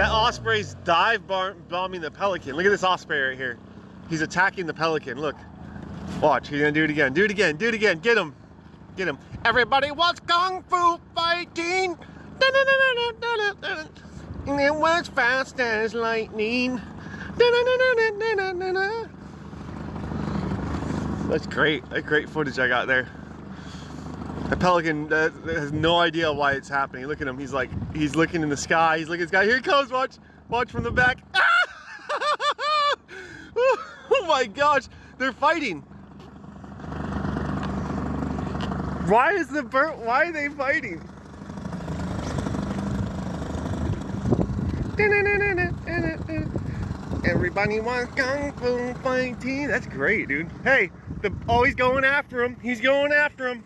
That osprey's bombing the pelican. Look at this osprey right here. He's attacking the pelican. Look. Watch. He's gonna do it again. Do it again. Do it again. Get him. Get him. Everybody was kung fu fighting. And it was fast as lightning. That's great. That's great footage I got there. The pelican has no idea why it's happening. Look at him. He's like, he's looking in the sky. He's looking at the sky. Here he comes. Watch. Watch from the back. Oh my gosh. They're fighting. Why is the bird? Why are they fighting? Everybody wants kung fu fighting. That's great, dude. Hey, oh, he's going after him. He's going after him.